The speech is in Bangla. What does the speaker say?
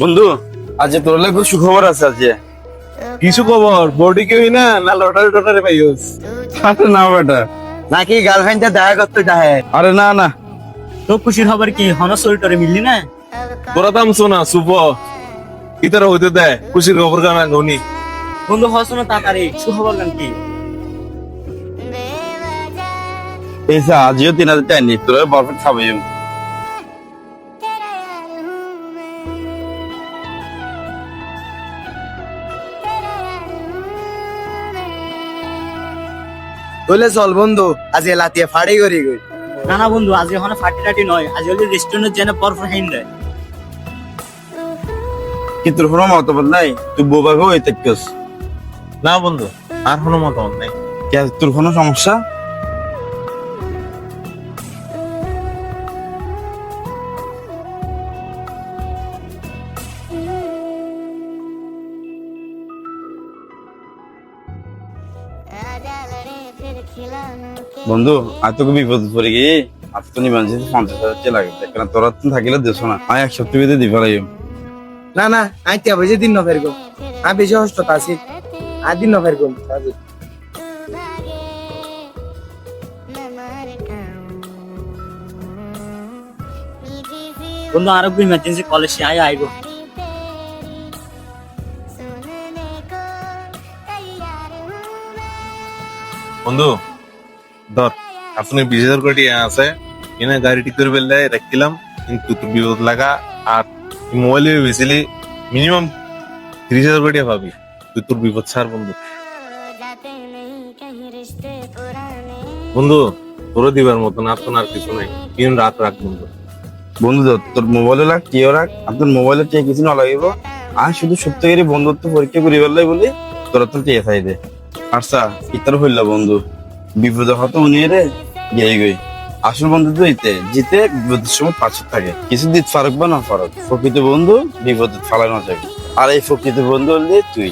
বন্ধু, আজ তোর খুব সুখবর আছে। আজ কিছু খবর বডি কেউই না না লটারি টটারি পাইস? আরে না বেটা, নাকি গার্লফ্রেন্ডটা দেখা করতে চাহে? আরে না না, তো খুশির খবর কি হন শরীরটারে মিললি না? তোরা দাম শোনা শুভ ইতারা হইতে দেয় খুশির খবর গানা গনি। বন্ধু হস না তাড়াতাড়ি সুখবর গান কি? এইসা আজিও 3000 টাকা নি, তোর বরফেট খাবে। বলে চল বন্ধু, আজ লাতিয়ে ফাড়ি করি গই। না না বন্ধু, আজ এখন ফাটি টাটি নয়, আজ হলে রেস্টুরেন্টের জেনে পরপর হাইন দেয়। কি তোর কোনো মতবাদ নাই? তুই বোবাকে ওই তেকস না বন্ধু, আর কোনো মতামত নাই। কে? তোর কোনো সমস্যা? বন্ধু, আজ তোকে বিপদ পড়ে গিয়ে আজ তো নিবান 50,000 টাকা লাগে। কারণ তোরা তো থাকিলে দেশো না, আমি 1 সপ্তাহ ভিতরে দিবা লাগিব। না না, আই তিয়া বুঝে দিন নফের গো। আমি বেশি হস্ত আছি, আর দিন নফের গো। বন্ধু আরো ইমার্জেন্সি কলেজ আয় আইগো। বন্ধু ধর, আপনি 20,000 কোটি আছে এনে গাড়ি ঠিক করে ফেললে রাখছিলাম, কিন্তু তোর বিপদ লাগা আর মোবাইলে বেশিলি মিনিমাম 30,000 কোটি পাবি। তুই তোর বিপদ ছাড় বন্ধু। বন্ধু তোর দিবার মতন আর তোর আর কিছু নাই, দিন রাত রাখ বন্ধু। বন্ধু তোর মোবাইলে রাখ, কেউ রাখ, আপনার মোবাইলে টিয়া কিছু না লাগিব। আর শুধু সত্যিকারই বন্ধুত্ব পরীক্ষা করি বললাই বলি তোরা তো টিয়া চাই দে। আচ্ছা ইতার হইল বন্ধু, বিপদে হয়তো উনি রে গিয়ে গই। আসল বন্ধু তো ইতে জিতে বিপদের সময় পাশে থাকে, কিছু দিত ফারুক বা না ফারুক। প্রকৃত বন্ধু বিপদে ফালানো যাবে, আর এই প্রকৃত বন্ধু হলে তুই।